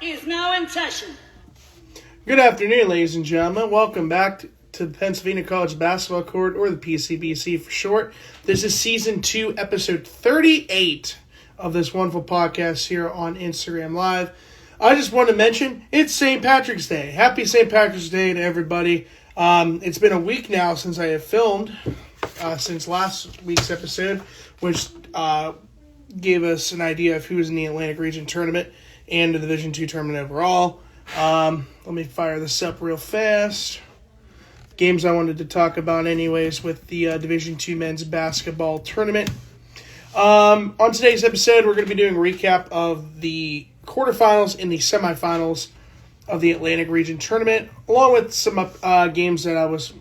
is now in session. Good afternoon, ladies and gentlemen. Welcome back to the Pennsylvania College Basketball Court, or the PCBC for short. This is Season 2, Episode 38 of this wonderful podcast here on Instagram Live. I just want to mention, it's St. Patrick's Day. Happy St. Patrick's Day to everybody. It's been a week now since I have filmed, since last week's episode, which gave us an idea of who was in the Atlantic Region Tournament and the Division II Tournament overall. Let me fire this up real fast. Games I wanted to talk about anyways with the Division II Men's Basketball Tournament. On today's episode, we're going to be doing a recap of the quarterfinals and the semifinals of the Atlantic Region Tournament, along with some games that I was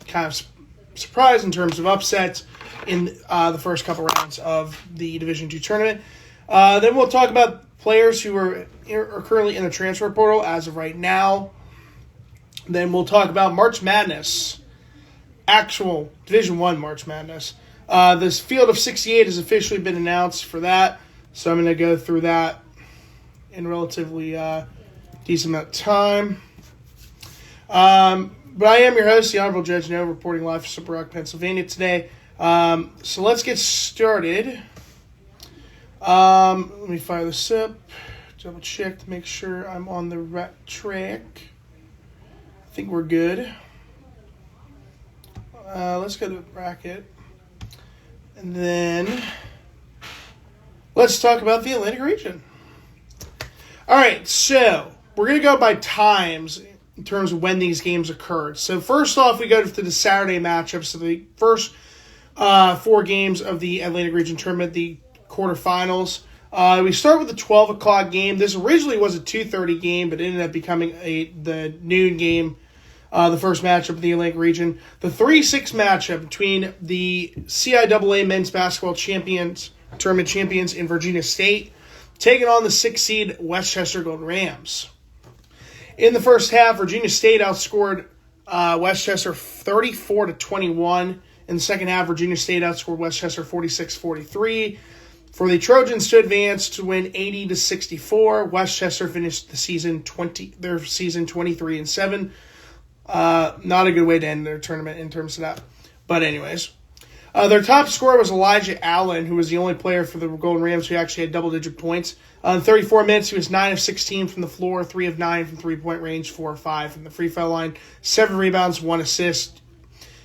kind of surprised in terms of upsets in the first couple rounds of the Division II Tournament. Then we'll talk about players who are currently in the transfer portal as of right now. Then we'll talk about March Madness, actual Division I March Madness. This field of 68 has officially been announced for that, so I'm going to go through that in relatively decent amount of time. But I am your host, the Honorable Judge No, reporting live from Slippery Rock, Pennsylvania today. So let's get started. Let me fire this up, double check to make sure I'm on the right track. I think we're good. Let's go to the bracket. And then let's talk about the Atlantic region. All right, so we're going to go by times in terms of when these games occurred. So first off, we go to the Saturday matchups. So the first 4 games of the Atlantic Region Tournament, the quarterfinals. We start with the 12 o'clock game. This originally was a 2:30 game, but it ended up becoming the noon game, the first matchup of the Atlantic Region. The 3-6 matchup between the CIAA Men's Basketball Tournament champions in Virginia State, taking on the 6th seed Westchester Golden Rams. In the first half, Virginia State outscored Westchester 34-21. In the second half, Virginia State outscored Westchester 46-43. For the Trojans to advance to win 80-64, Westchester finished their season 23-7. Not a good way to end their tournament in terms of that. But anyways, their top scorer was Elijah Allen, who was the only player for the Golden Rams who actually had double-digit points. In 34 minutes, he was 9 of 16 from the floor, 3 of 9 from three-point range, 4 of 5 from the free throw line, 7 rebounds, 1 assist,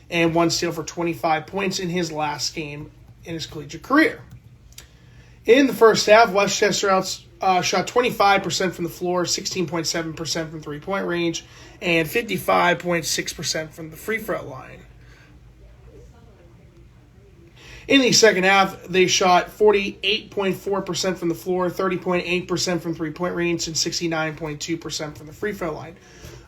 and 1 steal for 25 points in his last game in his collegiate career. In the first half, Westchester shot 25% from the floor, 16.7% from three-point range, and 55.6% from the free throw line. In the second half, they shot 48.4% from the floor, 30.8% from three-point range, and 69.2% from the free throw line.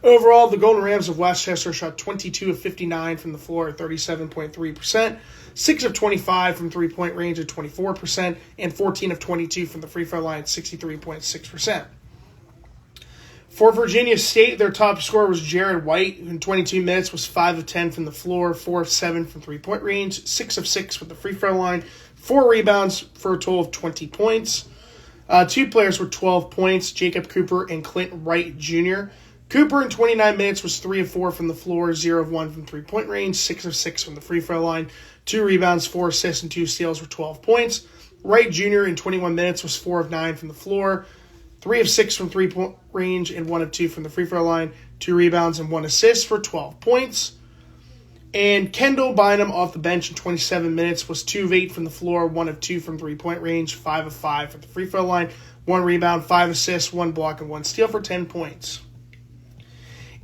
Overall, the Golden Rams of Westchester shot 22 of 59 from the floor at 37.3%, 6 of 25 from three-point range at 24%, and 14 of 22 from the free throw line at 63.6%. For Virginia State, their top scorer was Jared White, who in 22 minutes was 5 of 10 from the floor, 4 of 7 from three-point range, 6 of 6 from the free throw line, 4 rebounds for a total of 20 points. 2 players were 12 points, Jacob Cooper and Clint Wright Jr. Cooper in 29 minutes was 3 of 4 from the floor, 0 of 1 from three-point range, 6 of 6 from the free throw line, 2 rebounds, 4 assists, and 2 steals for 12 points. Wright Jr. in 21 minutes was 4 of 9 from the floor, 3 of 6 from three-point range, and 1 of 2 from the free throw line, 2 rebounds, and 1 assist for 12 points. And Kendall Bynum off the bench in 27 minutes was 2 of 8 from the floor, 1 of 2 from three-point range, 5 of 5 from the free throw line, 1 rebound, 5 assists, 1 block, and 1 steal for 10 points.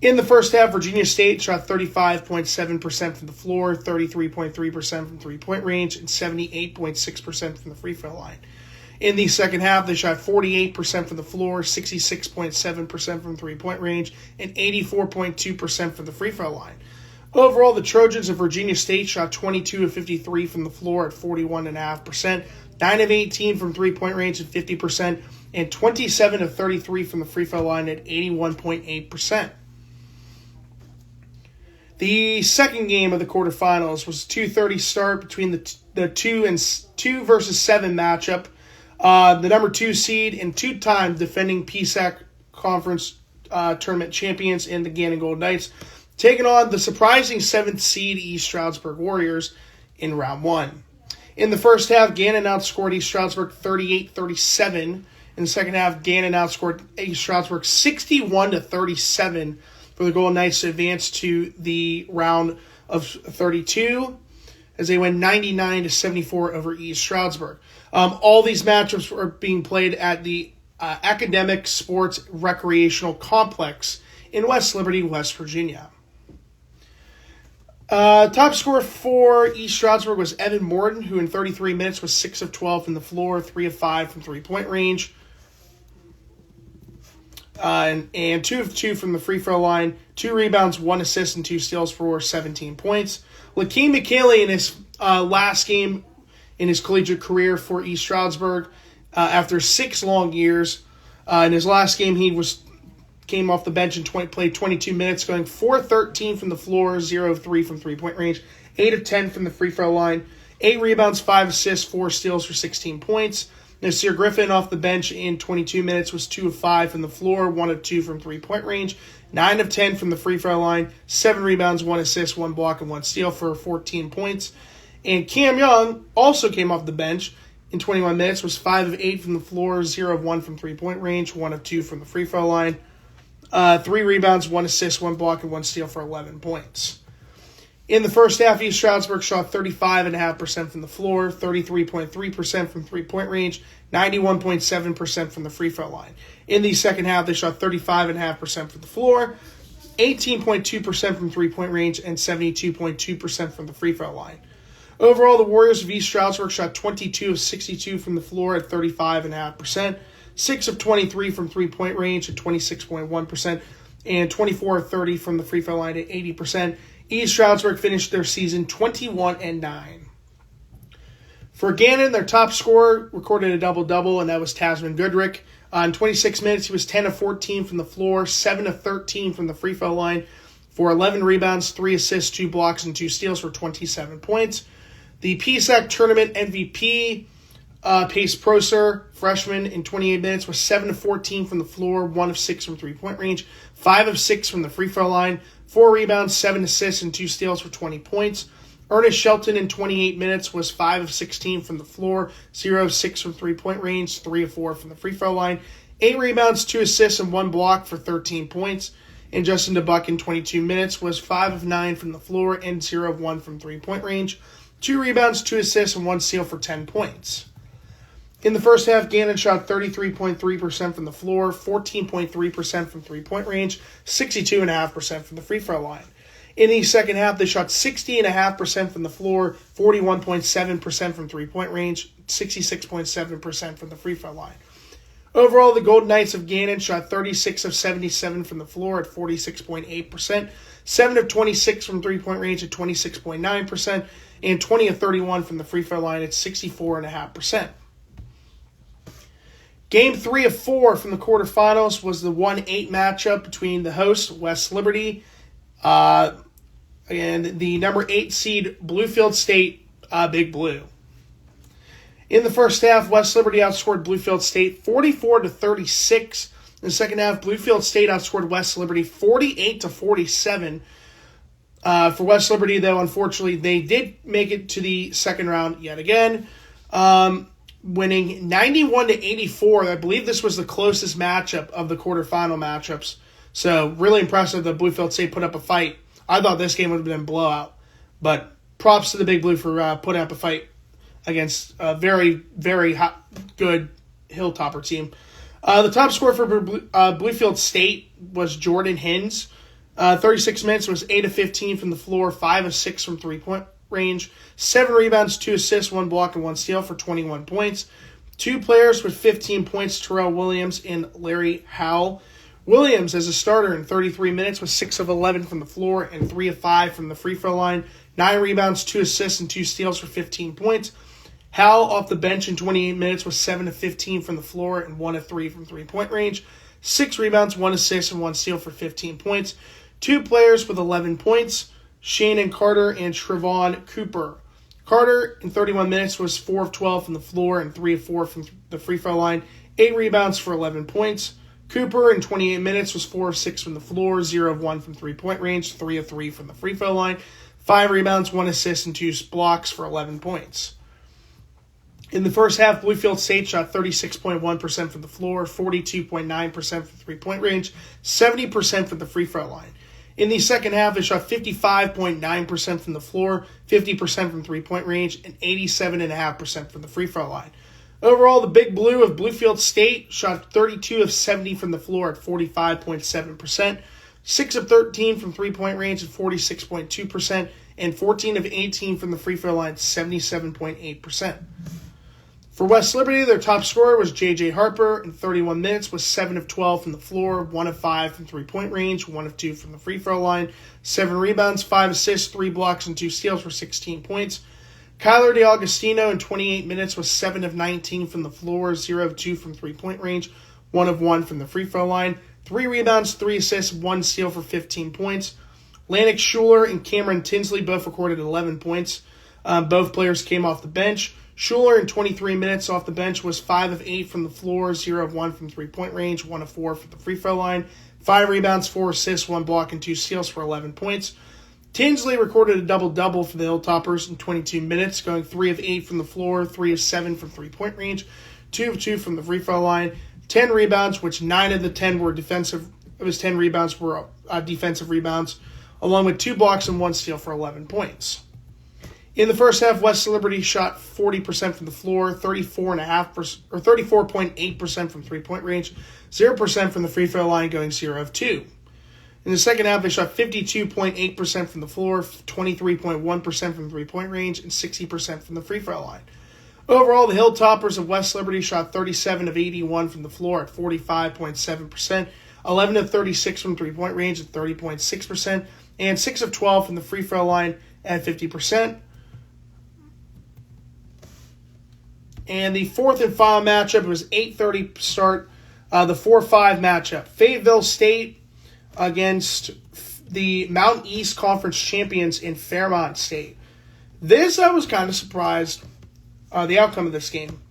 In the first half, Virginia State shot 35.7% from the floor, 33.3% from three-point range, and 78.6% from the free throw line. In the second half, they shot 48% from the floor, 66.7% from three-point range, and 84.2% from the free throw line. Overall, the Trojans of Virginia State shot 22 of 53 from the floor at 41.5%, 9 of 18 from three-point range at 50%, and 27 of 33 from the free throw line at 81.8%. The second game of the quarterfinals was a 2:30 start between the 2 versus 7 matchup. The number 2 seed and 2-time defending PSAC Conference tournament champions in the Gannon Golden Knights, taking on the surprising 7th seed East Stroudsburg Warriors in round 1. In the first half, Gannon outscored East Stroudsburg 38-37. In the second half, Gannon outscored East Stroudsburg 61-37 for the Golden Knights to advance to the round of 32 as they went 99-74 over East Stroudsburg. All these matchups were being played at the Academic Sports Recreational Complex in West Liberty, West Virginia. Top scorer for East Stroudsburg was Evan Morton, who in 33 minutes was 6 of 12 from the floor, 3 of 5 from three-point range, and 2 of 2 from the free throw line, 2 rebounds, 1 assist, and 2 steals for 17 points. Lakeem McKinley in his last game in his collegiate career for East Stroudsburg, after 6 long years, in his last game came off the bench and played 22 minutes, going 4-13 from the floor, 0 of 3 from three-point range, 8 of 10 from the free throw line, 8 rebounds, 5 assists, 4 steals for 16 points. Nasir Griffin off the bench in 22 minutes was 2 of 5 from the floor, 1 of 2 from three-point range, 9 of 10 from the free throw line, 7 rebounds, 1 assist, 1 block, and 1 steal for 14 points. And Cam Young also came off the bench in 21 minutes, was 5 of 8 from the floor, 0 of 1 from three-point range, 1 of 2 from the free throw line, 3 rebounds, 1 assist, 1 block, and 1 steal for 11 points. In the first half, East Stroudsburg shot 35.5% from the floor, 33.3% from three-point range, 91.7% from the free throw line. In the second half, they shot 35.5% from the floor, 18.2% from three-point range, and 72.2% from the free throw line. Overall, the Warriors of East Stroudsburg shot 22 of 62 from the floor at 35.5%, 6 of 23 from three-point range at 26.1%, and 24 of 30 from the free throw line at 80%. East Stroudsburg finished their season 21-9. For Gannon, their top scorer recorded a double-double, and that was Tasman Goodrick. In 26 minutes, he was 10 of 14 from the floor, 7 of 13 from the free throw line for 11 rebounds, 3 assists, 2 blocks, and 2 steals for 27 points. The PSAC tournament MVP, Pace Proser, freshman, in 28 minutes was 7 of 14 from the floor, 1 of 6 from three-point range, 5 of 6 from the free throw line, 4 rebounds, 7 assists, and 2 steals for 20 points. Ernest Shelton in 28 minutes was 5 of 16 from the floor, 0 of 6 from three-point range, 3 of 4 from the free throw line, 8 rebounds, 2 assists, and 1 block for 13 points. And Justin DeBuck in 22 minutes was 5 of 9 from the floor and 0 of 1 from three-point range, 2 rebounds, 2 assists, and 1 steal for 10 points. In the first half, Gannon shot 33.3% from the floor, 14.3% from three-point range, 62.5% from the free throw line. In the second half, they shot 60.5% from the floor, 41.7% from three-point range, 66.7% from the free throw line. Overall, the Golden Knights of Gannon shot 36 of 77 from the floor at 46.8%, 7 of 26 from three-point range at 26.9%, and 20 of 31 from the free throw line at 64.5%. Game 3 of 4 from the quarterfinals was the 1-8 matchup between the host, West Liberty, and the number 8 seed, Bluefield State, Big Blue. In the first half, West Liberty outscored Bluefield State 44-36. In the second half, Bluefield State outscored West Liberty 48-47. For West Liberty, though, unfortunately, they did make it to the second round yet again, winning 91-84. I believe this was the closest matchup of the quarterfinal matchups. So really impressive that Bluefield State put up a fight. I thought this game would have been a blowout, but props to the Big Blue for putting up a fight against a very, very good Hilltopper team. The top scorer for Bluefield State was Jordan Hins. 36 minutes was 8 of 15 from the floor, 5 of 6 from three-point range, 7 rebounds, 2 assists, 1 block, and 1 steal for 21 points. 2 players with 15 points, Terrell Williams and Larry Howell. Williams, as a starter in 33 minutes, was 6 of 11 from the floor and 3 of 5 from the free throw line, 9 rebounds, 2 assists, and 2 steals for 15 points. Howell, off the bench in 28 minutes, was 7 of 15 from the floor and 1 of 3 from three-point range, 6 rebounds, 1 assist, and 1 steal for 15 points. 2 players with 11 points, Shannon Carter and Trevon Cooper. Carter, in 31 minutes, was 4 of 12 from the floor and 3 of 4 from the free throw line, 8 rebounds for 11 points. Cooper in 28 minutes was 4 of 6 from the floor, 0 of 1 from three-point range, 3 of 3 from the free throw line, 5 rebounds, 1 assist, and 2 blocks for 11 points. In the first half, Bluefield State shot 36.1% from the floor, 42.9% from three-point range, 70% from the free throw line. In the second half, they shot 55.9% from the floor, 50% from three-point range, and 87.5% from the free throw line. Overall, the Big Blue of Bluefield State shot 32 of 70 from the floor at 45.7%, 6 of 13 from three-point range at 46.2%, and 14 of 18 from the free throw line at 77.8%. For West Liberty, their top scorer was J.J. Harper. In 31 minutes was 7 of 12 from the floor, 1 of 5 from three-point range, 1 of 2 from the free throw line, 7 rebounds, 5 assists, 3 blocks, and 2 steals for 16 points. Kyler DeAugustino in 28 minutes was 7 of 19 from the floor, 0 of 2 from three-point range, 1 of 1 from the free throw line, 3 rebounds, 3 assists, 1 steal for 15 points. Landon Schuler and Cameron Tinsley both recorded 11 points. Both players came off the bench. Schuler in 23 minutes off the bench was 5 of 8 from the floor, 0 of 1 from three-point range, 1 of 4 from the free throw line, 5 rebounds, 4 assists, 1 block, and 2 steals for 11 points. Tinsley recorded a double-double for the Hilltoppers in 22 minutes, going 3 of 8 from the floor, 3 of 7 from three-point range, 2 of 2 from the free throw line, 10 rebounds, which 9 of the 10 were defensive. Of his 10 rebounds were defensive rebounds, along with 2 blocks and 1 steal for 11 points. In the first half, West Liberty shot 40% from the floor, 34.8% from three-point range, 0% from the free throw line, going 0 of 2. In the second half, they shot 52.8% from the floor, 23.1% from three-point range, and 60% from the free throw line. Overall, the Hilltoppers of West Liberty shot 37 of 81 from the floor at 45.7%, 11 of 36 from three-point range at 30.6%, and 6 of 12 from the free throw line at 50%. And the fourth and final matchup was 8:30 start, the 4-5 matchup. Fayetteville State against the Mountain East Conference champions in Fairmont State. This, I was kind of surprised, the outcome of this game.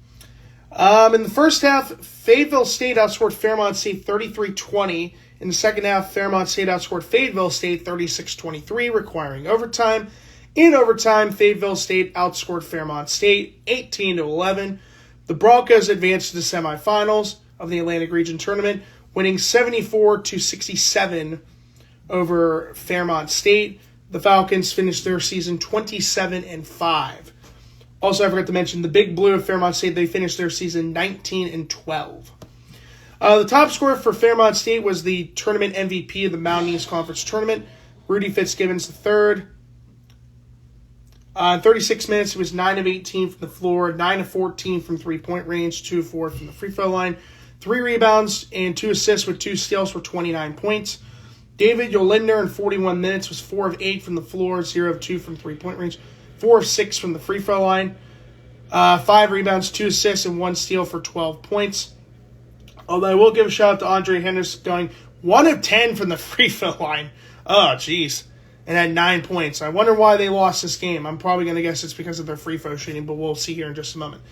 In the first half, Fayetteville State outscored Fairmont State 33-20. In the second half, Fairmont State outscored Fayetteville State 36-23, requiring overtime. In overtime, Fayetteville State outscored Fairmont State 18-11. The Broncos advanced to the semifinals of the Atlantic Region Tournament, winning 74-67 over Fairmont State. The Falcons finished their season 27-5. Also, I forgot to mention the Big Blue of Fairmont State. They finished their season 19-12. The top scorer for Fairmont State was the tournament MVP of the Mountain East Conference Tournament, Rudy Fitzgibbons III. In 36 minutes, he was 9 of 18 from the floor, 9 of 14 from three-point range, 2 of 4 from the free throw line, 3 rebounds, and 2 assists with 2 steals for 29 points. David Yolinder in 41 minutes was 4 of 8 from the floor, 0 of 2 from three-point range, 4 of 6 from the free throw line, 5 rebounds, 2 assists, and 1 steal for 12 points. Although I will give a shout out to Andre Henderson going 1 of 10 from the free throw line. Oh, jeez. And had 9 points. I wonder why they lost this game. I'm probably going to guess it's because of their free throw shooting, but we'll see here in just a moment.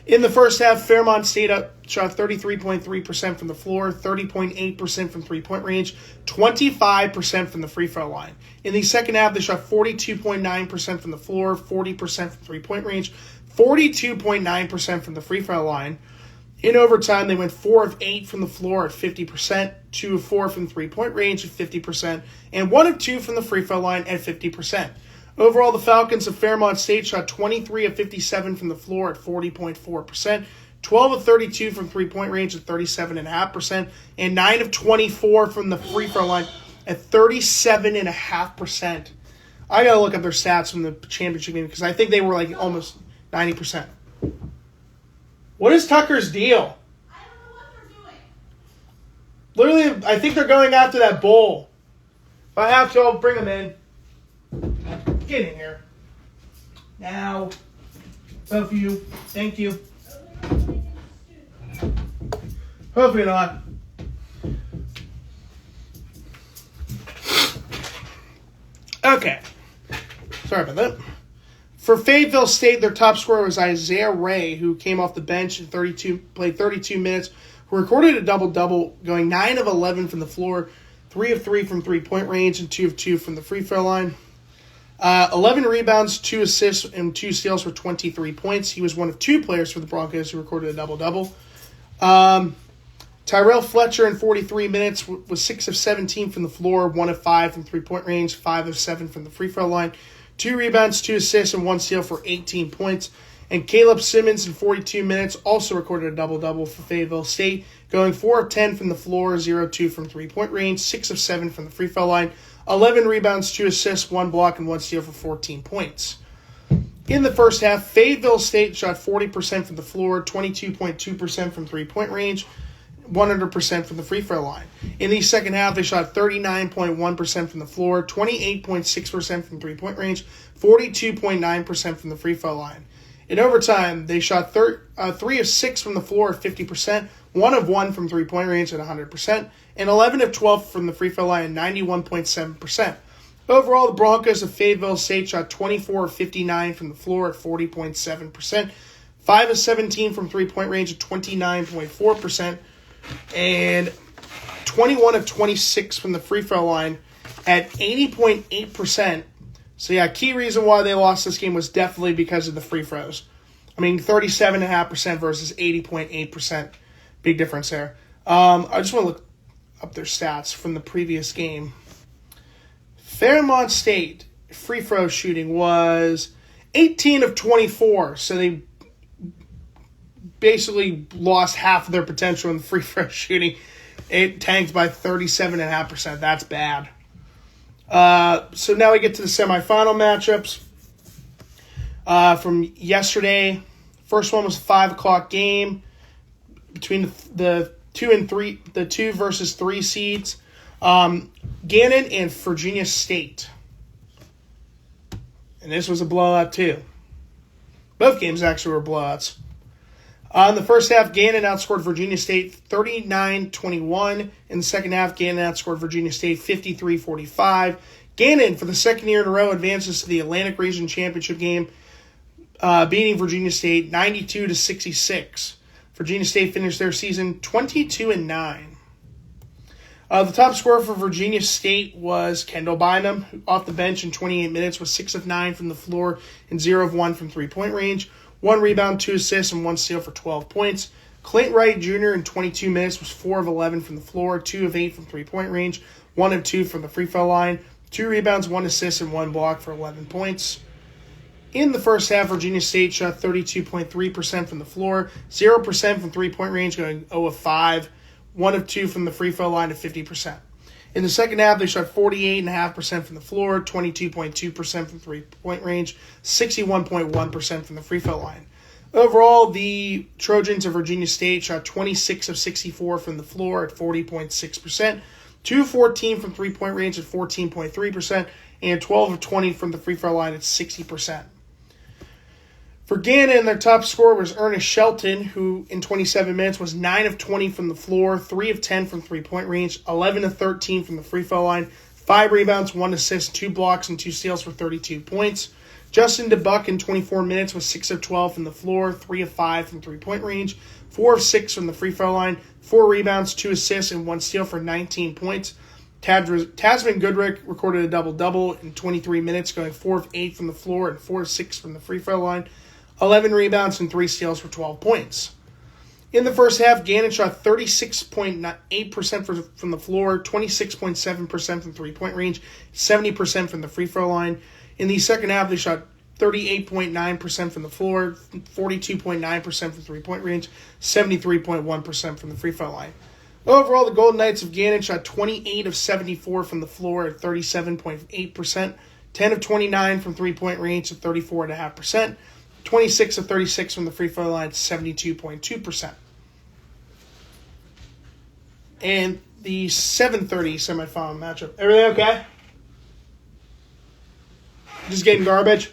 In the first half, Fairmont State shot 33.3% from the floor, 30.8% from three-point range, 25% from the free throw line. In the second half, they shot 42.9% from the floor, 40% from three-point range, 42.9% from the free throw line. In overtime, they went 4 of 8 from the floor at 50%, 2 of 4 from three-point range at 50%, and 1 of 2 from the free throw line at 50%. Overall, the Falcons of Fairmont State shot 23 of 57 from the floor at 40.4%, 12 of 32 from three-point range at 37.5%, and 9 of 24 from the free throw line at 37.5%. I got to look up their stats from the championship game because I think they were like almost 90%. What is Tucker's deal? I don't know what they're doing. Literally, I think they're going after that bowl. If I have to, I'll bring them in. Get in here. Now. Both of you. Thank you. Hopefully not. Okay. Sorry about that. For Fayetteville State, their top scorer was Isaiah Ray, who came off the bench and played 32 minutes, who recorded a double-double, going 9 of 11 from the floor, 3 of 3 from three-point range, and 2 of 2 from the free throw line. 11 rebounds, 2 assists, and 2 steals for 23 points. He was one of 2 players for the Broncos who recorded a double-double. Tyrell Fletcher in 43 minutes was 6 of 17 from the floor, 1 of 5 from three-point range, 5 of 7 from the free throw line, 2 rebounds, 2 assists, and 1 steal for 18 points. And Caleb Simmons in 42 minutes also recorded a double-double for Fayetteville State, going 4 of 10 from the floor, 0 of 2 from three-point range, 6 of 7 from the free throw line, 11 rebounds, 2 assists, 1 block, and 1 steal for 14 points. In the first half, Fayetteville State shot 40% from the floor, 22.2% from three-point range, 100% from the free throw line. In the second half, they shot 39.1% from the floor, 28.6% from three-point range, 42.9% from the free throw line. In overtime, they shot 3 of 6 from the floor at 50%, 1 of 1 from three-point range at 100%, and 11 of 12 from the free throw line at 91.7%. Overall, the Broncos of Fayetteville State shot 24 of 59 from the floor at 40.7%, 5 of 17 from three-point range at 29.4%, and 21 of 26 from the free throw line at 80.8%. So, yeah, key reason why they lost this game was definitely because of the free throws. I mean, 37.5% versus 80.8%. Big difference there. I just want to look up their stats from the previous game. Fairmont State free throw shooting was 18 of 24. So they basically lost half of their potential in the free throw shooting. It tanked by 37.5%. That's bad. So now we get to the semifinal matchups from yesterday. First one was a 5 o'clock game between the 2 versus 3 seeds. Gannon and Virginia State. And this was a blowout too. Both games actually were blowouts. In the first half, Gannon outscored Virginia State 39-21. In the second half, Gannon outscored Virginia State 53-45. Gannon, for the second year in a row, advances to the Atlantic Region Championship game, beating Virginia State 92-66. Virginia State finished their season 22-9. The top scorer for Virginia State was Kendall Bynum, who off the bench in 28 minutes was 6 of 9 from the floor and 0 of 1 from three-point range. 1 rebound, 2 assists, and 1 steal for 12 points. Clint Wright Jr. in 22 minutes was 4 of 11 from the floor, 2 of 8 from three-point range, 1 of 2 from the free throw line, 2 rebounds, 1 assist, and 1 block for 11 points. In the first half, Virginia State shot 32.3% from the floor, 0% from three-point range, going 0 of 5, 1 of 2 from the free throw line at 50%. In the second half, they shot 48.5% from the floor, 22.2% from three-point range, 61.1% from the free throw line. Overall, the Trojans of Virginia State shot 26 of 64 from the floor at 40.6%, 2 of 14 from three-point range at 14.3%, and 12 of 20 from the free throw line at 60%. For Gannon, their top scorer was Ernest Shelton, who in 27 minutes was 9 of 20 from the floor, 3 of 10 from three-point range, 11 of 13 from the free throw line, 5 rebounds, 1 assist, 2 blocks, and 2 steals for 32 points. Justin DeBuck in 24 minutes was 6 of 12 from the floor, 3 of 5 from three-point range, 4 of 6 from the free throw line, 4 rebounds, 2 assists, and 1 steal for 19 points. Tasman Goodrick recorded a double-double in 23 minutes, going 4 of 8 from the floor and 4 of 6 from the free throw line, 11 rebounds and 3 steals for 12 points. In the first half, Gannon shot 36.8% from the floor, 26.7% from three-point range, 70% from the free throw line. In the second half, they shot 38.9% from the floor, 42.9% from three-point range, 73.1% from the free throw line. Overall, the Golden Knights of Gannon shot 28 of 74 from the floor at 37.8%, 10 of 29 from three-point range at 34.5%, 26 of 36 from the free throw line at 72.2%. And the 7:30 semifinal matchup. Everything okay? Just getting garbage?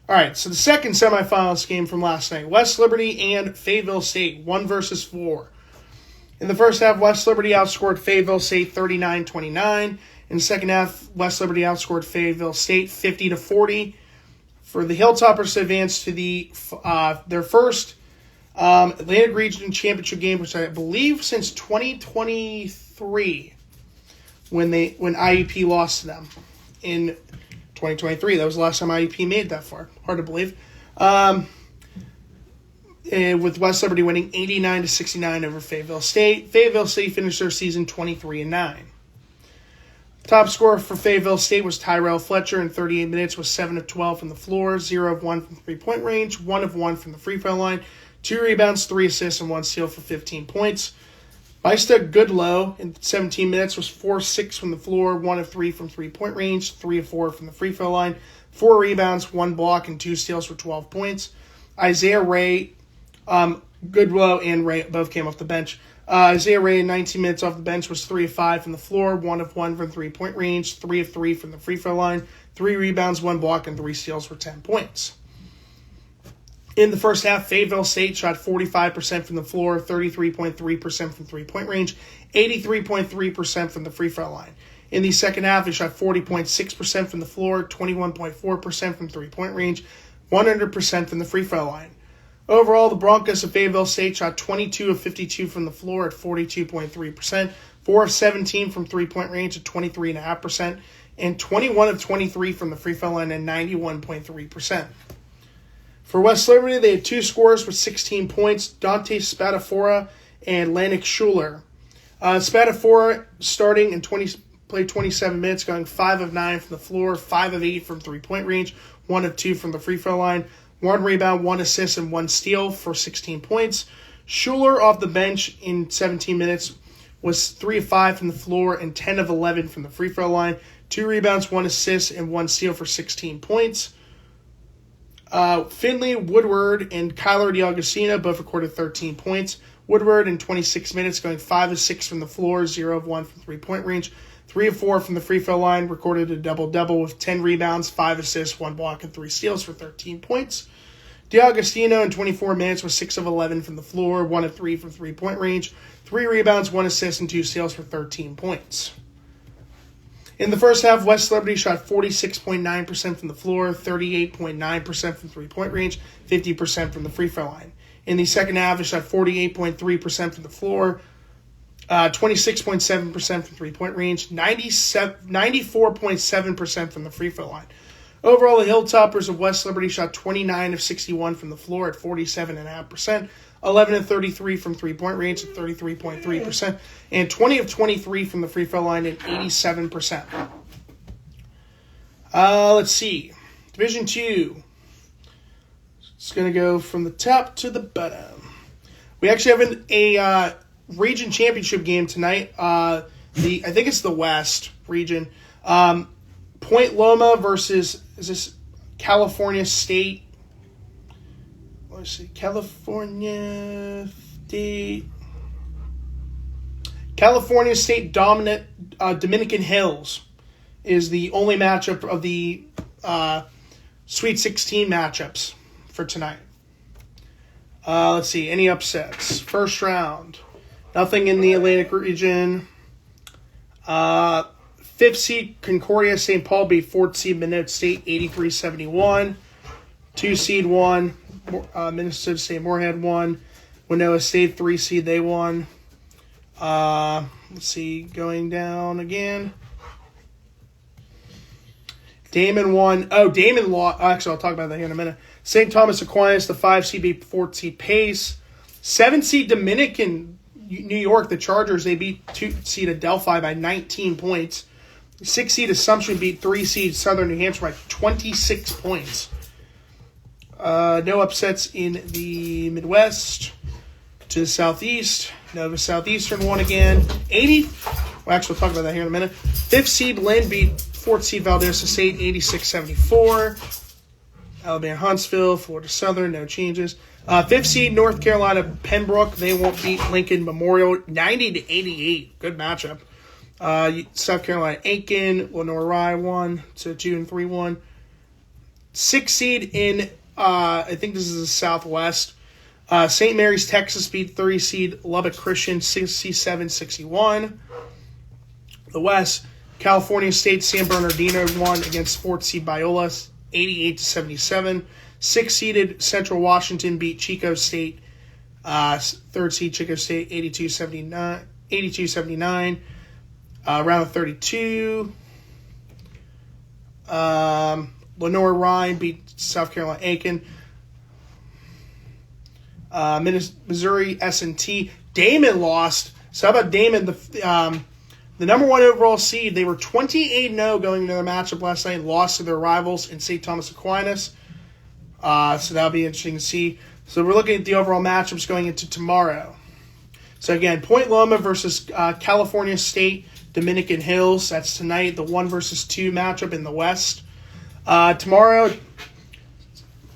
All right, so the second semifinals game from last night. West Liberty and Fayetteville State, 1 versus 4. In the first half, West Liberty outscored Fayetteville State 39-29. In the second half, West Liberty outscored Fayetteville State 50-40. For the Hilltoppers to advance to their first Atlantic Region Championship game, which I believe since 2023, when IUP lost to them in 2023. That was the last time IUP made that far. Hard to believe. With West Liberty winning 89-69 over Fayetteville State. Fayetteville State finished their season 23-9. Top scorer for Fayetteville State was Tyrell Fletcher in 38 minutes with 7 of 12 from the floor, 0 of 1 from three-point range, 1 of 1 from the free throw line, 2 rebounds, 3 assists, and 1 steal for 15 points. Maista Goodlow in 17 minutes was 4-6 from the floor, 1 of 3 from three-point range, 3 of 4 from the free throw line, 4 rebounds, 1 block, and 2 steals for 12 points. Isaiah Ray, Goodlow and Ray both came off the bench. Isaiah Ray in 19 minutes off the bench was 3 of 5 from the floor, 1 of 1 from three-point range, 3 of 3 from the free throw line, 3 rebounds, 1 block, and 3 steals for 10 points. In the first half, Fayetteville State shot 45% from the floor, 33.3% from three-point range, 83.3% from the free throw line. In the second half, they shot 40.6% from the floor, 21.4% from three-point range, 100% from the free throw line. Overall, the Broncos of Fayetteville State shot 22 of 52 from the floor at 42.3%, 4 of 17 from three-point range at 23.5%, and 21 of 23 from the free throw line at 91.3%. For West Liberty, they had 2 scorers with 16 points, Dante Spadafora and Lannick Schuler. Spadafora starting and played 27 minutes, going 5 of 9 from the floor, 5 of 8 from three-point range, 1 of 2 from the free throw line, 1 rebound, 1 assist, and 1 steal for 16 points. Schuler off the bench in 17 minutes was 3 of 5 from the floor and 10 of 11 from the free throw line, 2 rebounds, 1 assist, and 1 steal for 16 points. Finley, Woodward, and Kyler DiAugustino both recorded 13 points. Woodward in 26 minutes going 5 of 6 from the floor, 0 of 1 from three-point range, 3 of 4 from the free throw line, recorded a double-double with 10 rebounds, 5 assists, 1 block, and 3 steals for 13 points. DiAugustino in 24 minutes was 6 of 11 from the floor, 1 of 3 from three-point range, 3 rebounds, 1 assist, and 2 steals for 13 points. In the first half, West Liberty shot 46.9% from the floor, 38.9% from three-point range, 50% from the free throw line. In the second half, they shot 48.3% from the floor, 26.7% from three-point range, 94.7% from the free throw line. Overall, the Hilltoppers of West Liberty shot 29 of 61 from the floor at 47.5%, 11 of 33 from three-point range at 33.3%, and 20 of 23 from the free throw line at 87%. Let's see. Division 2. It's going to go from the top to the bottom. We actually have a region championship game tonight. I think it's the West region. Point Loma versus, is this California State? Let's see, California State dominant Dominican Hills is the only matchup of the Sweet 16 matchups for tonight. Let's see, any upsets. First round, nothing in the Atlantic region. 5th seed Concordia St. Paul beat 4th seed Minnesota State 83-71. 2 seed won. Minnesota State Moorhead won. Winona State 3 seed, they won. Let's see, going down again. Damon won. Oh, Damon lost. Actually, I'll talk about that here in a minute. St. Thomas Aquinas, the 5 seed, beat 4th seed Pace. 7 seed Dominican New York, the Chargers, they beat 2 seed Adelphi by 19 points. 6 seed Assumption beat 3 seed Southern New Hampshire by 26 points. No upsets in the Midwest. To the Southeast, Nova Southeastern won again. Actually, we'll talk about that here in a minute. 5th seed Lynn beat 4th seed Valdosta State 86-74. Alabama Huntsville, Florida Southern, no changes. 5th seed North Carolina Pembroke, they won't beat Lincoln Memorial 90-88. Good matchup. South Carolina Aiken, Lenore Rye won, so 2-3 won. 6th seed in, I think this is the Southwest. St. Mary's, Texas beat 3 seed Lubbock Christian 67-61. The West, California State San Bernardino won against 4th seed Biola 88-77. 6th seeded Central Washington beat Chico State Third seed Chico State 82-79. Round of 32. Lenore Ryan beat South Carolina Aiken. Missouri S&T. Damon lost. So how about Damon? The number 1 overall seed. They were 28-0 going into their matchup last night. Lost to their rivals in St. Thomas Aquinas. So that'll be interesting to see. So we're looking at the overall matchups going into tomorrow. So again, Point Loma versus California State Dominican Hills. That's tonight. The 1 versus 2 matchup in the West. Tomorrow,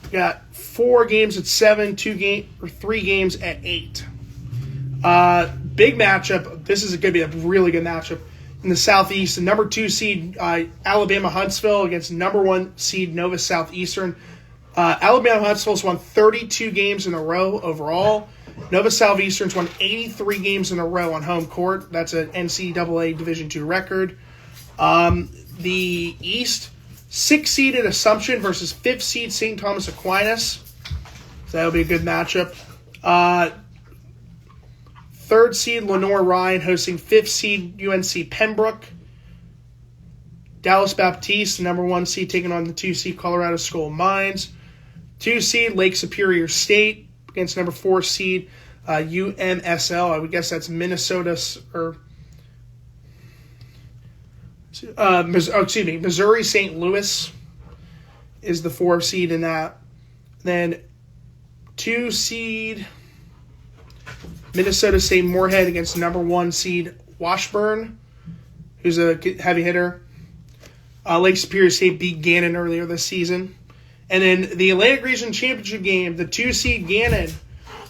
we got 4 games at 7, 3 games at 8. Big matchup. This is going to be a really good matchup in the Southeast. The number 2 seed Alabama Huntsville against number 1 seed Nova Southeastern. Alabama Huntsville's won 32 games in a row overall. Nova Southeastern's won 83 games in a row on home court. That's an NCAA Division II record. The East, 6th seeded Assumption versus 5th seed St. Thomas Aquinas. So that'll be a good matchup. 3rd seed Lenore Ryan hosting 5th seed UNC Pembroke. Dallas Baptiste, the number 1 seed, taking on the 2 seed Colorado School of Mines. 2 seed Lake Superior State against number 4 seed UMSL. I would guess that's Minnesota or Missouri St. Louis is the 4 seed in that. Then 2 seed Minnesota State Moorhead against number 1 seed Washburn, who's a heavy hitter. Lake Superior State beat Gannon earlier this season. And then the Atlantic Region Championship game, the 2 seed Gannon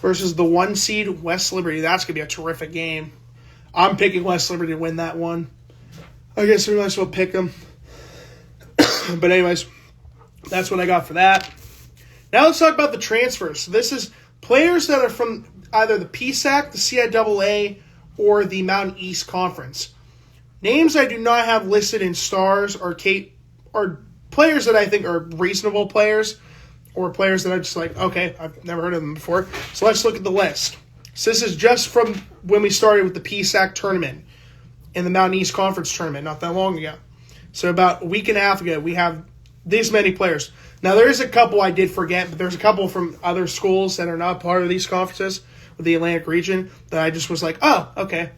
versus the 1 seed West Liberty. That's going to be a terrific game. I'm picking West Liberty to win that one. I guess we might as well pick them. But anyways, that's what I got for that. Now let's talk about the transfers. So this is players that are from either the PSAC, the CIAA, or the Mountain East Conference. Names I do not have listed in stars are players that I think are reasonable players, or players that I'm just like, okay, I've never heard of them before. So let's look at the list. So this is just from when we started with the PSAC tournament and the Mountain East Conference tournament not that long ago. So about a week and a half ago, we have this many players. Now, there is a couple I did forget, but there's a couple from other schools that are not part of these conferences with the Atlantic region that I just was like, oh, okay,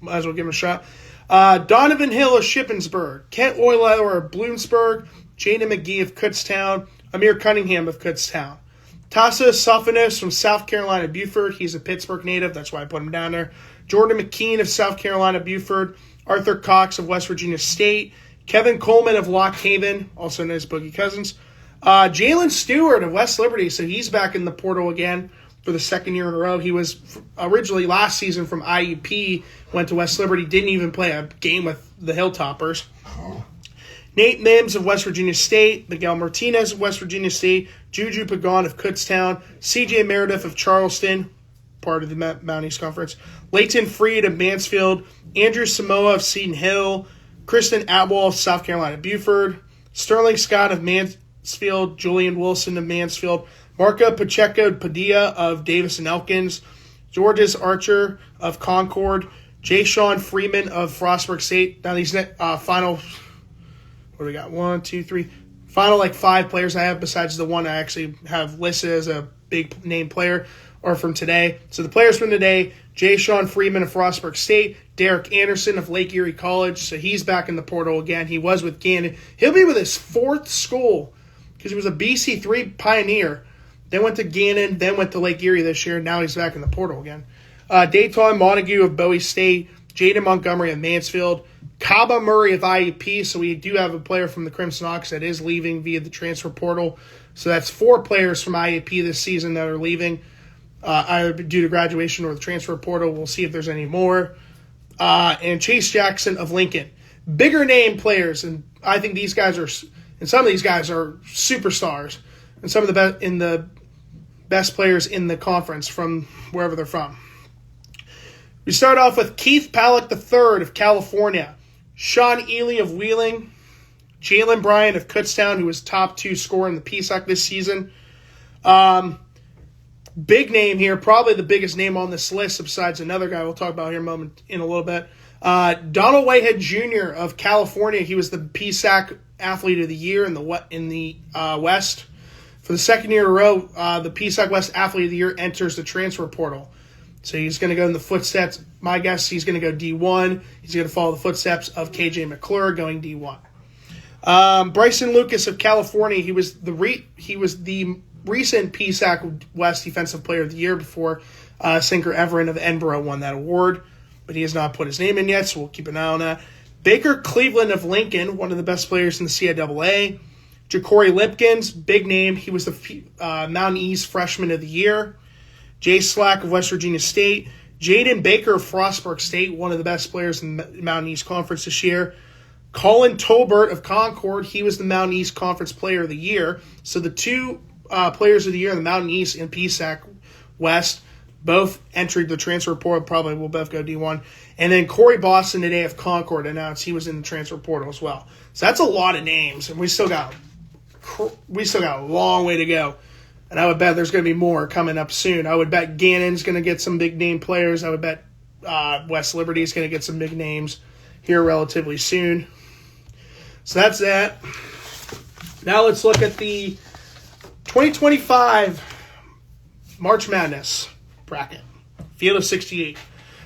might as well give them a shot. Donovan Hill of Shippensburg, Kent Oiler of Bloomsburg, Jaden McGee of Kutztown, Amir Cunningham of Kutztown. Tasa Sofanos from South Carolina Beaufort. He's a Pittsburgh native. That's why I put him down there. Jordan McKean of South Carolina Beaufort. Arthur Cox of West Virginia State. Kevin Coleman of Lock Haven, also known as Boogie Cousins. Jalen Stewart of West Liberty. So he's back in the portal again for the 2nd year in a row. He was originally last season from IUP, went to West Liberty, didn't even play a game with the Hilltoppers. Nate Mims of West Virginia State, Miguel Martinez of West Virginia State, Juju Pagan of Kutztown, CJ Meredith of Charleston, part of the Mountain East Conference, Leighton Freed of Mansfield, Andrew Samoa of Seton Hill, Kristen Atwell of South Carolina Beaufort, Sterling Scott of Mansfield, Julian Wilson of Mansfield, Marco Pacheco Padilla of Davis and Elkins, Georges Archer of Concord, Jay Sean Freeman of Frostburg State. Now these final, what do we got? 1, 2, 3. Final 5 players I have besides the one I actually have listed as a big name player are from today. So the players from today, Jay Sean Freeman of Frostburg State, Derek Anderson of Lake Erie College. So he's back in the portal again. He was with Gannon. He'll be with his 4th school because he was a BC3 pioneer. Then went to Gannon, then went to Lake Erie this year. Now he's back in the portal again. Dayton Montague of Bowie State, Jaden Montgomery of Mansfield, Kaba Murray of IUP. So we do have a player from the Crimson Ox that is leaving via the transfer portal. So that's 4 players from IUP this season that are leaving, either due to graduation or the transfer portal. We'll see if there's any more. And Chase Jackson of Lincoln. Bigger name players, and I think these guys are, and some of these guys are superstars, and some of the best players in the conference from wherever they're from. We start off with Keith Pallick III of California, Sean Ely of Wheeling, Jalen Bryant of Kutztown, who was top 2 scorer in the PSAC this season. Big name here, probably the biggest name on this list besides another guy we'll talk about here in a little bit. Donald Whitehead Jr. of California. He was the PSAC Athlete of the Year in the West. For the second year in a row, the PSAC West Athlete of the Year enters the transfer portal. So he's going to go in the footsteps. My guess, he's going to go D1. He's going to follow the footsteps of KJ McClure going D1. Bryson Lucas of California. He was the recent PSAC West Defensive Player of the Year before Sinker Everin of Edinburgh won that award. But he has not put his name in yet, so we'll keep an eye on that. Baker Cleveland of Lincoln, one of the best players in the CIAA. Ja'Cory Lipkins, big name. He was the Mountain East Freshman of the Year. Jay Slack of West Virginia State. Jaden Baker of Frostburg State, one of the best players in the Mountain East Conference this year. Colin Tolbert of Concord, he was the Mountain East Conference Player of the Year. So the two players of the year in the Mountain East and PSAC West both entered the transfer portal. Probably will both go D1. And then Corey Boston today of Concord announced he was in the transfer portal as well. So that's a lot of names, and we still got a long way to go. And I would bet there's going to be more coming up soon. I would bet Gannon's going to get some big name players. I would bet West Liberty is going to get some big names here relatively soon. So that's that. Now let's look at the 2025 March Madness bracket, field of 68.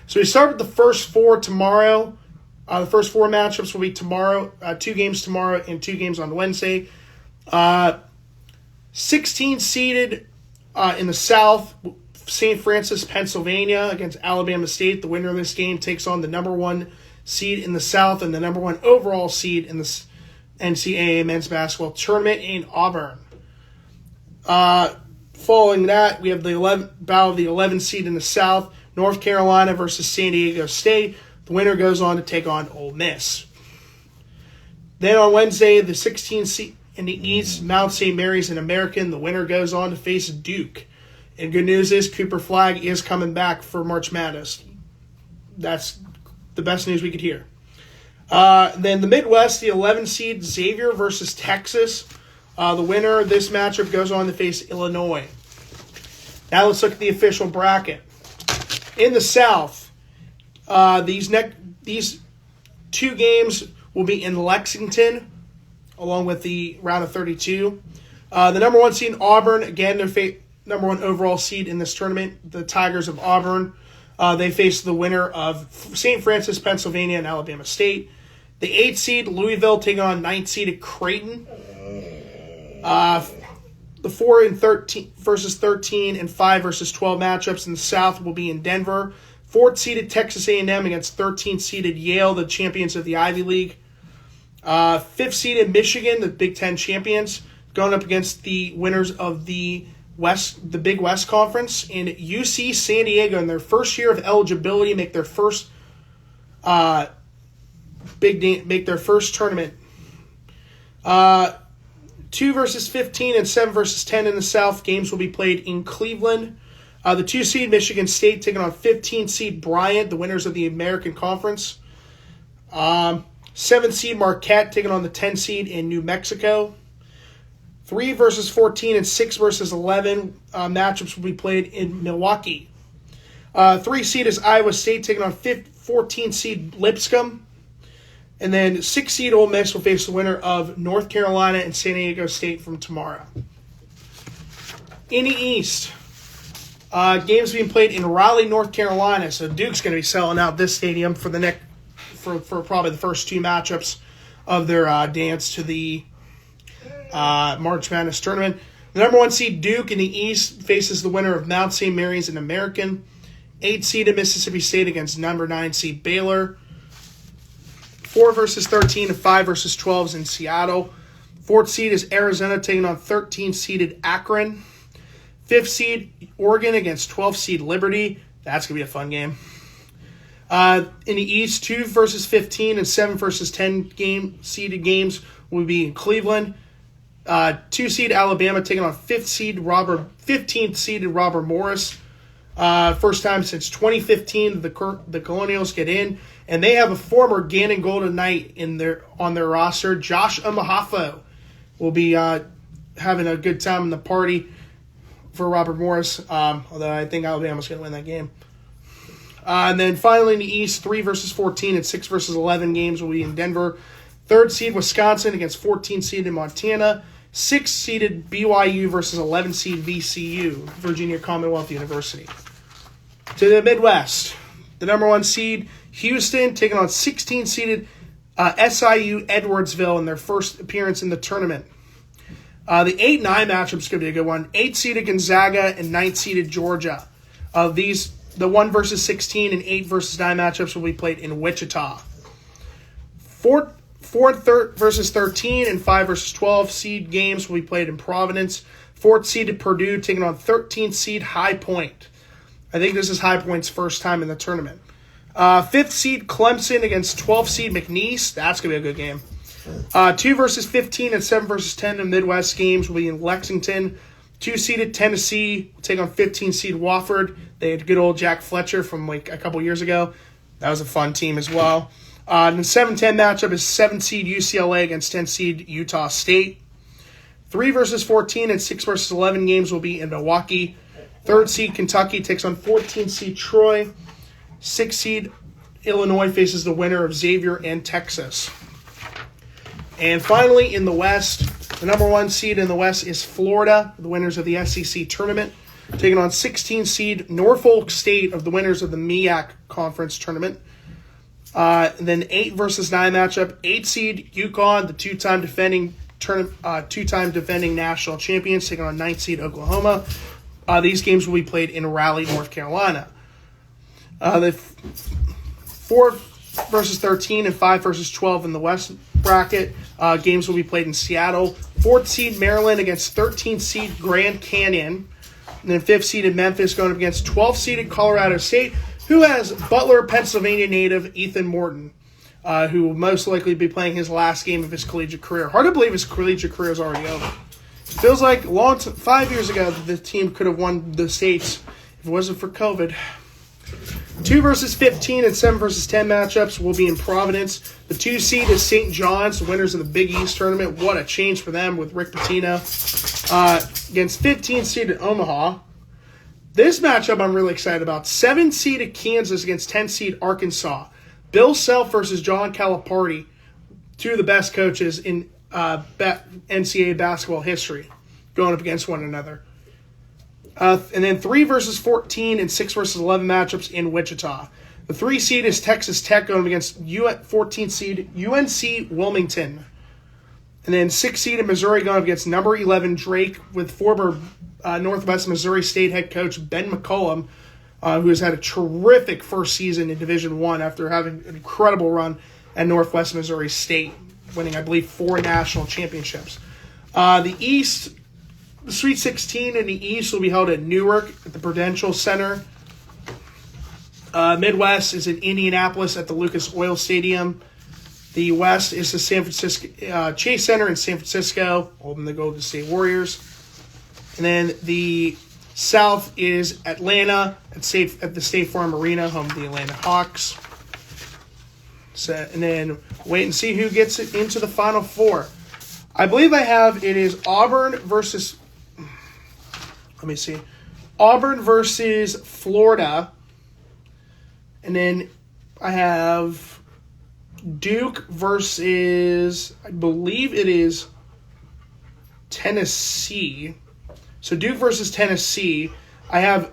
So we start with the first four tomorrow. The first four matchups will be tomorrow, 2 games tomorrow and 2 games on Wednesday. 16 seeded in the South, St. Francis, Pennsylvania against Alabama State. The winner of this game takes on the number 1 seed in the South and the number 1 overall seed in the NCAA men's basketball tournament in Auburn. Following that, we have the battle of the 11 seed in the South, North Carolina versus San Diego State. The winner goes on to take on Ole Miss. Then on Wednesday, the 16 seed in the East, Mount St. Mary's and American. The winner goes on to face Duke. And good news is Cooper Flagg is coming back for March Madness. That's the best news we could hear. Then the Midwest, the 11 seed Xavier versus Texas. The winner of this matchup goes on to face Illinois. Now let's look at the official bracket. In the South, these 2 games will be in Lexington, along with the round of 32. The number 1 seed Auburn, again, they're number 1 overall seed in this tournament, the Tigers of Auburn. They face the winner of St. Francis, Pennsylvania, and Alabama State. The 8th seed Louisville taking on 9th seeded Creighton. The 4 and 13 versus 13 and 5 versus 12 matchups in the South will be in Denver. 4th seeded Texas A&M against 13th seeded Yale, the champions of the Ivy League. 5th seeded Michigan, the Big Ten champions, going up against the winners of the Big West Conference. And UC San Diego, in their first year of eligibility, make their first tournament. 2 versus 15 and 7 versus 10 in the South. Games will be played in Cleveland. The 2 seed Michigan State taking on 15 seed Bryant, the winners of the American Conference. 7 seed Marquette taking on the 10 seed in New Mexico. 3 versus 14 and 6 versus 11 matchups will be played in Milwaukee. 3 seed is Iowa State taking on 14 seed Lipscomb. And then 6 seed Ole Miss will face the winner of North Carolina and San Diego State from tomorrow. In the East, games being played in Raleigh, North Carolina. So Duke's going to be selling out this stadium for probably the first 2 matchups of their dance to the March Madness tournament. The number 1 seed Duke in the East faces the winner of Mount St. Mary's and American. 8 seed in Mississippi State against number 9 seed Baylor. 4 versus 13 and 5 versus 12s in Seattle. 4th seed is Arizona taking on 13 seeded Akron. 5th seed Oregon against 12th seed Liberty. That's going to be a fun game. In the East, 2 versus 15 and 7 versus 10 seeded games will be in Cleveland. 2 seed Alabama taking on 15th seeded Robert Morris. First time since 2015 the Colonials get in, and they have a former Gannon Golden Knight on their roster. Josh Amahafo will be having a good time in the party for Robert Morris, although I think Alabama's going to win that game. And then finally in the East, 3 versus 14 and 6 versus 11 games will be in Denver. 3rd seed Wisconsin against 14 seeded Montana. 6th seeded BYU versus 11 seed VCU, Virginia Commonwealth University. To the Midwest, the number 1 seed Houston taking on 16 seeded SIU Edwardsville in their first appearance in the tournament. The 8-9 matchup is going to be a good one. 8 seeded Gonzaga and 9 seeded Georgia. The 1 versus 16 and 8 versus 9 matchups will be played in Wichita. 4 versus 13 and 5 versus 12 seed games will be played in Providence. 4th seeded Purdue taking on 13th seed High Point. I think this is High Point's first time in the tournament. 5th seed Clemson against 12th seed McNeese. That's going to be a good game. 2 versus 15 and 7 versus 10 in Midwest games will be in Lexington. 2-seeded Tennessee will take on 15-seed Wofford. They had good old Jack Fletcher from like a couple years ago. That was a fun team as well. The 7-10 matchup is 7-seed UCLA against 10-seed Utah State. 3 versus 14 and 6 versus 11 games will be in Milwaukee. 3rd seed Kentucky takes on 14-seed Troy. 6th seed Illinois faces the winner of Xavier and Texas. And finally, in the West, the number 1 seed in the West is Florida, the winners of the SEC tournament, taking on 16-seed Norfolk State of the winners of the MEAC conference tournament. And then 8 versus 9 matchup, 8-seed UConn, the two-time defending national champions, taking on 9th-seed Oklahoma. These games will be played in Raleigh, North Carolina. The 4 versus 13 and 5 versus 12 in the West bracket. Games will be played in Seattle. 4th seed Maryland against 13th seed Grand Canyon. And then 5th seeded Memphis going up against 12th seeded Colorado State, who has Butler, Pennsylvania native Ethan Morton, who will most likely be playing his last game of his collegiate career. Hard to believe his collegiate career is already over. It feels like 5 years ago that the team could have won the states if it wasn't for COVID. 2 versus 15 and 7 versus 10 matchups will be in Providence. The 2 seed is St. John's, the winners of the Big East tournament. What a change for them with Rick Pitino. Against 15 seeded Omaha. This matchup I'm really excited about. 7 seeded Kansas against 10 seed Arkansas. Bill Self versus John Calipari, 2 of the best coaches in NCAA basketball history, going up against one another. And then 3 versus 14 and 6 versus 11 matchups in Wichita. The 3 seed is Texas Tech going up against 14 seed UNC Wilmington. And then 6 seed in Missouri going up against number 11 Drake with former Northwest Missouri State head coach Ben McCollum, who has had a terrific first season in Division I after having an incredible run at Northwest Missouri State, winning, I believe, 4 national championships. The East... The Sweet 16 in the East will be held at Newark at the Prudential Center. Midwest is in Indianapolis at the Lucas Oil Stadium. The West is the San Francisco Chase Center in San Francisco, holding the Golden State Warriors. And then the South is Atlanta at the State Farm Arena, home to the Atlanta Hawks. And then wait and see who gets it into the Final Four. I believe it is Auburn versus... Let me see. Auburn versus Florida. And then I have Duke versus, I believe it is Tennessee. So Duke versus Tennessee. I have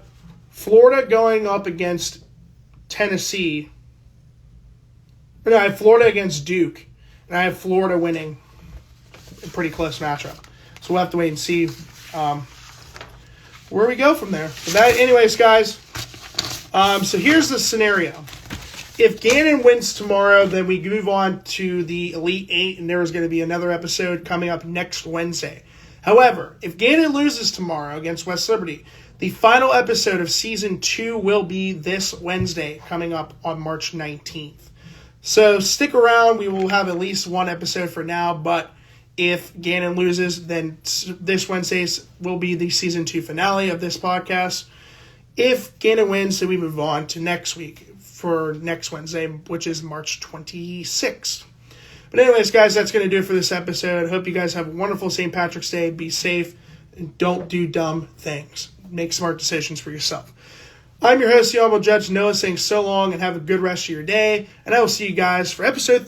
Florida going up against Tennessee. No, I have Florida against Duke. And I have Florida winning. A pretty close matchup. So we'll have to wait and see where we go from there. But anyways, guys, so here's the scenario. If Gannon wins tomorrow, then we move on to the Elite Eight, and there is going to be another episode coming up next Wednesday. However, if Gannon loses tomorrow against West Liberty, the final episode of Season 2 will be this Wednesday, coming up on March 19th. So stick around. We will have at least one episode for now, but if Gannon loses, then this Wednesday's will be the Season 2 finale of this podcast. If Gannon wins, then we move on to next week for next Wednesday, which is March 26th. But anyways, guys, that's going to do it for this episode. I hope you guys have a wonderful St. Patrick's Day. Be safe and don't do dumb things. make smart decisions for yourself. I'm your host, the Honorable Judge Noah, saying so long and have a good rest of your day, and I will see you guys for episode